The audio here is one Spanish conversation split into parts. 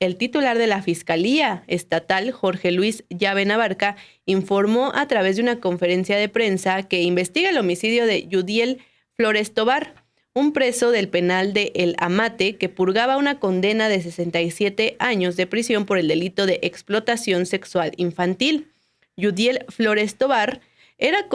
El titular de la Fiscalía Estatal, Jorge Luis Llave Navarca, informó a través de una conferencia de prensa que investiga el homicidio de Yudiel Flores Tobar, un preso del penal de El Amate que purgaba una condena de 67 años de prisión por el delito de explotación sexual infantil. Yudiel Flores Tobar era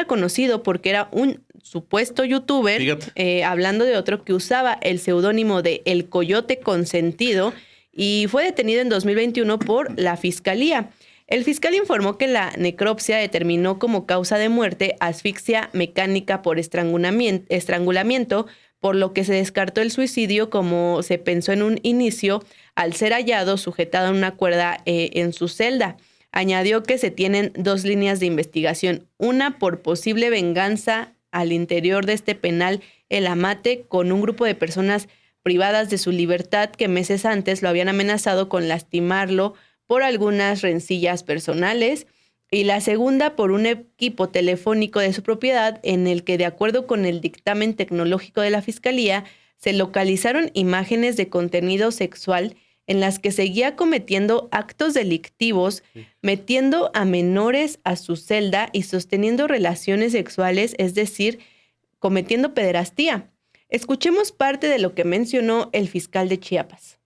conocido porque era un supuesto youtuber, hablando de otro que usaba el seudónimo de El Coyote Consentido, y fue detenido en 2021 por la Fiscalía. El fiscal informó que la necropsia determinó como causa de muerte asfixia mecánica por estrangulamiento, por lo que se descartó el suicidio como se pensó en un inicio al ser hallado sujetado en una cuerda en su celda. Añadió que se tienen dos líneas de investigación, una por posible venganza al interior de este penal El Amate con un grupo de personas privadas de su libertad que meses antes lo habían amenazado con lastimarlo por algunas rencillas personales, y la segunda por un equipo telefónico de su propiedad en el que, de acuerdo con el dictamen tecnológico de la Fiscalía, se localizaron imágenes de contenido sexual en las que seguía cometiendo actos delictivos, metiendo a menores a su celda y sosteniendo relaciones sexuales, es decir, cometiendo pederastía. Escuchemos parte de lo que mencionó el fiscal de Chiapas.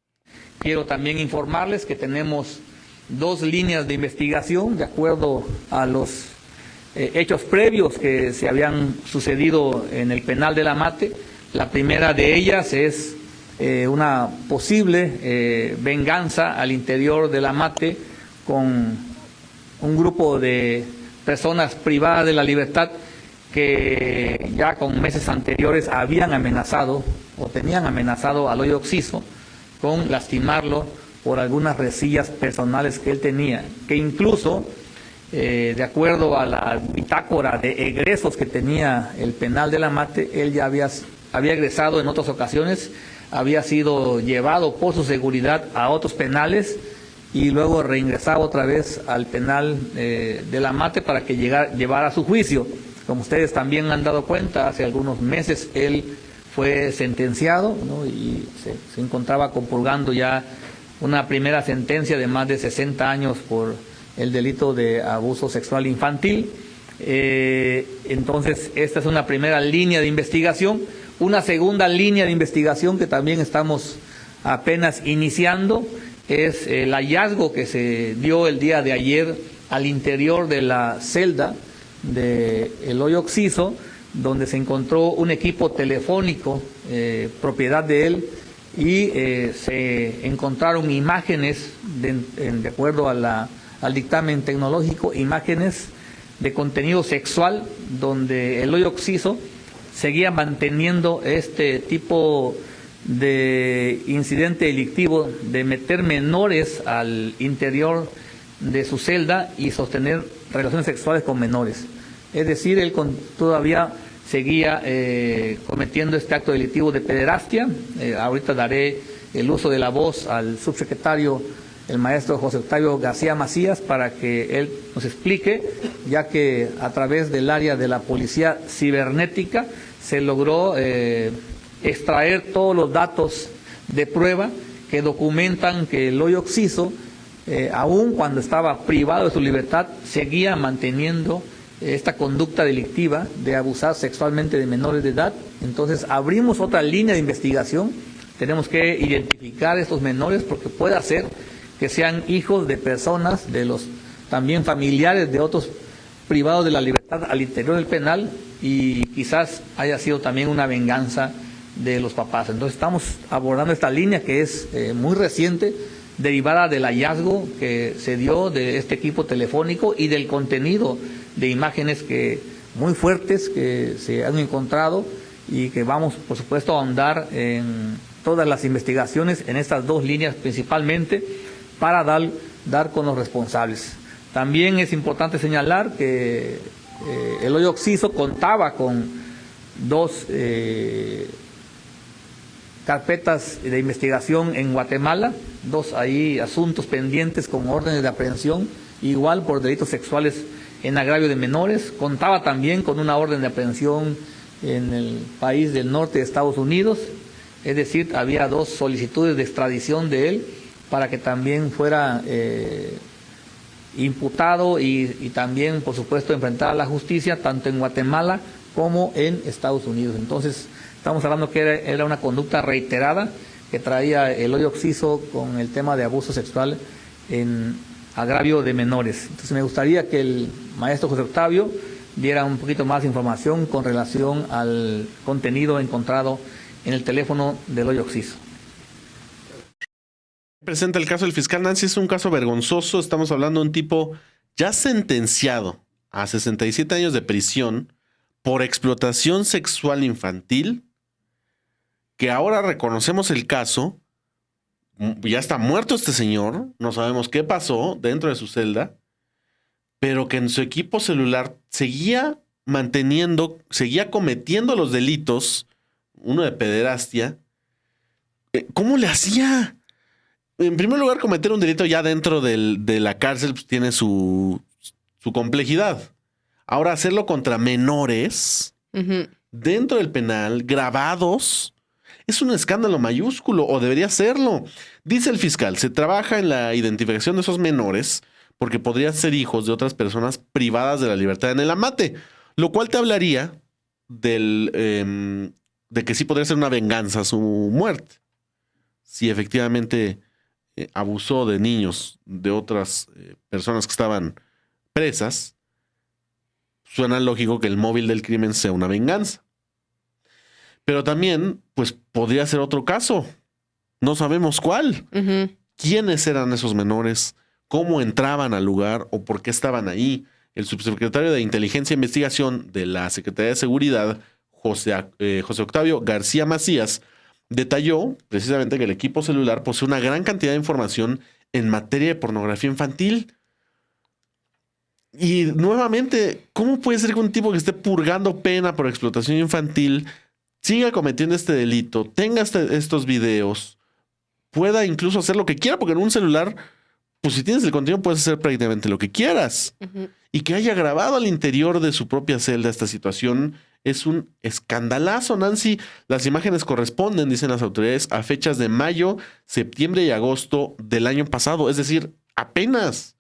Quiero también informarles que tenemos dos líneas de investigación de acuerdo a los hechos previos que se habían sucedido en el penal del Amate. La primera de ellas es una posible venganza al interior del Amate con un grupo de personas privadas de la libertad que ya con meses anteriores habían amenazado o tenían amenazado al Hoyo Oxiso con lastimarlo por algunas rencillas personales que él tenía, que incluso, de acuerdo a la bitácora de egresos que tenía el penal del Amate, él ya había egresado en otras ocasiones, había sido llevado por su seguridad a otros penales y luego reingresaba otra vez al penal del Amate para que llevara su juicio. Como ustedes también han dado cuenta, hace algunos meses él fue sentenciado, ¿no? Y se encontraba compurgando ya una primera sentencia de más de 60 años por el delito de abuso sexual infantil. Entonces, esta es una primera línea de investigación. Una segunda línea de investigación que también estamos apenas iniciando es el hallazgo que se dio el día de ayer al interior de la celda de El Hoyo Oxiso, donde se encontró un equipo telefónico propiedad de él y se encontraron imágenes de acuerdo a al dictamen tecnológico, imágenes de contenido sexual donde El Hoyo Oxiso seguía manteniendo este tipo de incidente delictivo de meter menores al interior de su celda y sostener relaciones sexuales con menores. Es decir, él todavía seguía cometiendo este acto delictivo de pederastia. Ahorita daré el uso de la voz al subsecretario, el maestro José Octavio García Macías, para que él nos explique, ya que a través del área de la policía cibernética se logró extraer todos los datos de prueba que documentan que El Hoyo Oxiso, aun cuando estaba privado de su libertad, seguía manteniendo esta conducta delictiva de abusar sexualmente de menores de edad. Entonces abrimos otra línea de investigación. Tenemos que identificar a estos menores porque puede ser que sean hijos de personas, de los también familiares de otros privados de la libertad al interior del penal, y quizás haya sido también una venganza de los papás. Entonces estamos abordando esta línea que es muy reciente, derivada del hallazgo que se dio de este equipo telefónico y del contenido de imágenes muy fuertes que se han encontrado, y que vamos, por supuesto, a ahondar en todas las investigaciones en estas dos líneas principalmente para dar con los responsables. También es importante señalar que El Hoyo Oxiso contaba con dos carpetas de investigación en Guatemala, dos ahí asuntos pendientes con órdenes de aprehensión, igual por delitos sexuales en agravio de menores. Contaba también con una orden de aprehensión en el país del norte de Estados Unidos, es decir, había dos solicitudes de extradición de él, para que también fuera imputado y también, por supuesto, enfrentar a la justicia, tanto en Guatemala como en Estados Unidos. Entonces, estamos hablando que era una conducta reiterada que traía Eloy Oxiso con el tema de abuso sexual en agravio de menores. Entonces, me gustaría que el maestro José Octavio diera un poquito más de información con relación al contenido encontrado en el teléfono de Eloy Oxiso. Presenta el caso del fiscal Nancy. Es un caso vergonzoso. Estamos hablando de un tipo ya sentenciado a 67 años de prisión por explotación sexual infantil, que ahora reconocemos el caso. Ya está muerto este señor, no sabemos qué pasó dentro de su celda, pero que en su equipo celular seguía cometiendo los delitos, uno de pederastia. ¿Cómo le hacía? En primer lugar, cometer un delito ya dentro de la cárcel pues, tiene su complejidad. Ahora, hacerlo contra menores, dentro del penal, grabados, es un escándalo mayúsculo, o debería serlo. Dice el fiscal, se trabaja en la identificación de esos menores porque podrían ser hijos de otras personas privadas de la libertad en el amate, lo cual te hablaría de que sí podría ser una venganza su muerte. Si efectivamente abusó de niños de otras personas que estaban presas, suena lógico que el móvil del crimen sea una venganza. Pero también, pues, podría ser otro caso. No sabemos cuál. ¿Quiénes eran esos menores? ¿Cómo entraban al lugar? ¿O por qué estaban ahí? El subsecretario de Inteligencia e Investigación de la Secretaría de Seguridad, José Octavio García Macías, detalló precisamente que el equipo celular posee una gran cantidad de información en materia de pornografía infantil. Y nuevamente, ¿cómo puede ser que un tipo que esté purgando pena por explotación infantil siga cometiendo este delito, tenga estos videos, pueda incluso hacer lo que quiera? Porque en un celular, pues si tienes el contenido puedes hacer prácticamente lo que quieras. Y que haya grabado al interior de su propia celda esta situación es un escandalazo, Nancy. Las imágenes corresponden, dicen las autoridades, a fechas de mayo, septiembre y agosto del año pasado. Es decir, apenas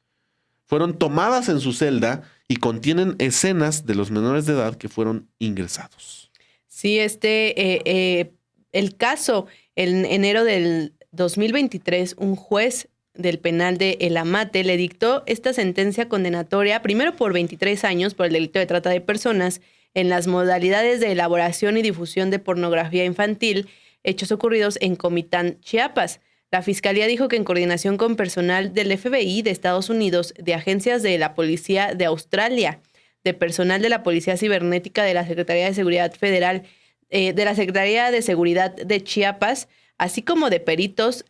fueron tomadas en su celda y contienen escenas de los menores de edad que fueron ingresados. Sí, el caso, en enero del 2023, un juez del penal de El Amate le dictó esta sentencia condenatoria, primero por 23 años por el delito de trata de personas en las modalidades de elaboración y difusión de pornografía infantil, hechos ocurridos en Comitán, Chiapas. La Fiscalía dijo que en coordinación con personal del FBI de Estados Unidos, de agencias de la Policía de Australia, de personal de la Policía Cibernética de la Secretaría de Seguridad Federal, de la Secretaría de Seguridad de Chiapas, así como de peritos,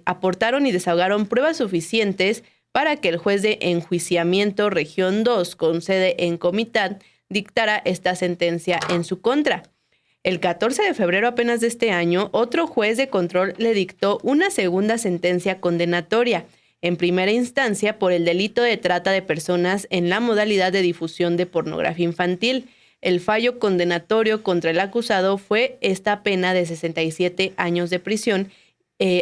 aportaron y desahogaron pruebas suficientes para que el juez de enjuiciamiento Región 2, con sede en Comitán, dictara esta sentencia en su contra. El 14 de febrero apenas de este año, otro juez de control le dictó una segunda sentencia condenatoria, en primera instancia por el delito de trata de personas en la modalidad de difusión de pornografía infantil. El fallo condenatorio contra el acusado fue esta pena de 67 años de prisión,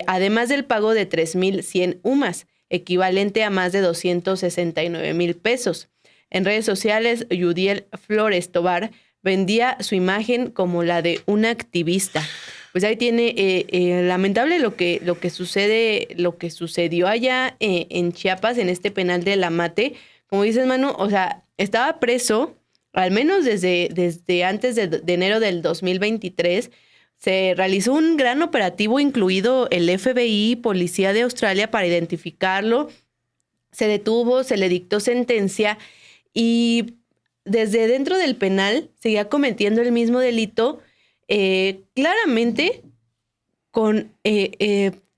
además del pago de 3,100 UMAS, equivalente a más de 269,000 pesos. En redes sociales, Yudiel Flores Tobar vendía su imagen como la de una activista. Pues ahí tiene, lamentable lo que sucedió allá en Chiapas, en este penal de El Amate. Como dices, Manu, o sea, estaba preso, al menos desde antes de enero del 2023, se realizó un gran operativo, incluido el FBI, Policía de Australia, para identificarlo. Se detuvo, se le dictó sentencia y desde dentro del penal seguía cometiendo el mismo delito, claramente con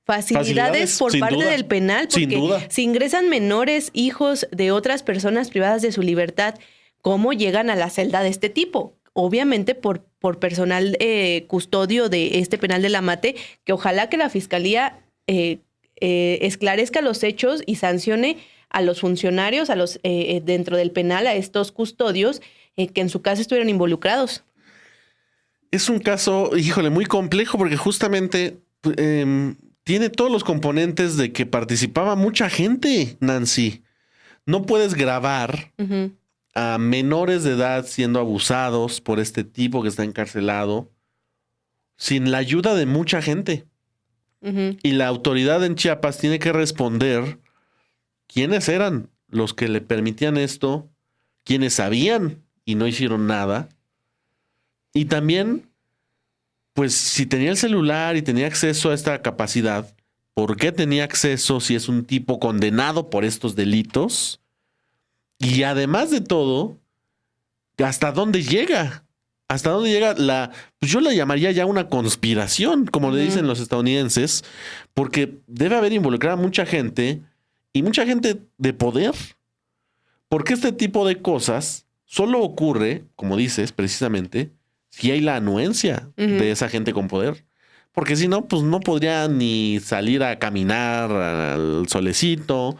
facilidades por parte del penal, porque si ingresan menores, hijos de otras personas privadas de su libertad, ¿cómo llegan a la celda de este tipo? Obviamente por personal custodio de este penal de El Amate, que ojalá que la Fiscalía esclarezca los hechos y sancione a los funcionarios, a los dentro del penal, a estos custodios que en su caso estuvieron involucrados. Es un caso, híjole, muy complejo porque justamente tiene todos los componentes de que participaba mucha gente, Nancy. No puedes grabar a menores de edad siendo abusados por este tipo que está encarcelado sin la ayuda de mucha gente. Y la autoridad en Chiapas tiene que responder quiénes eran los que le permitían esto, quiénes sabían y no hicieron nada. Y también, pues si tenía el celular y tenía acceso a esta capacidad, ¿por qué tenía acceso si es un tipo condenado por estos delitos? Y además de todo, ¿hasta dónde llega? ¿Hasta dónde llega pues yo la llamaría ya una conspiración, como le dicen los estadounidenses, porque debe haber involucrado a mucha gente y mucha gente de poder. Porque este tipo de cosas solo ocurre, como dices, precisamente, si hay la anuencia de esa gente con poder. Porque si no, pues no podría ni salir a caminar al solecito.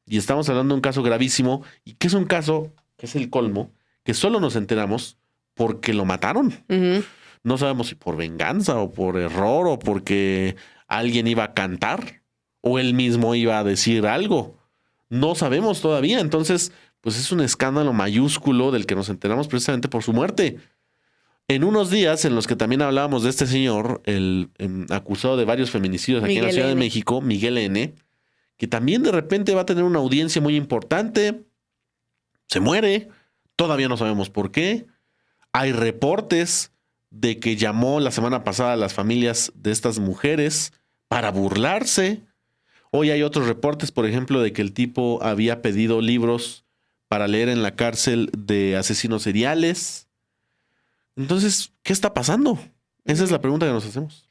Y estamos hablando de un caso gravísimo, y que es un caso, que es el colmo, que solo nos enteramos porque lo mataron. No sabemos si por venganza o por error o porque alguien iba a cantar o él mismo iba a decir algo. No sabemos todavía. Entonces, pues es un escándalo mayúsculo del que nos enteramos precisamente por su muerte. En unos días en los que también hablábamos de este señor, el acusado de varios feminicidios aquí en la Ciudad de México, Miguel N., que también de repente va a tener una audiencia muy importante, se muere, todavía no sabemos por qué. Hay reportes de que llamó la semana pasada a las familias de estas mujeres para burlarse. Hoy hay otros reportes, por ejemplo, de que el tipo había pedido libros para leer en la cárcel de asesinos seriales. Entonces, ¿qué está pasando? Esa es la pregunta que nos hacemos.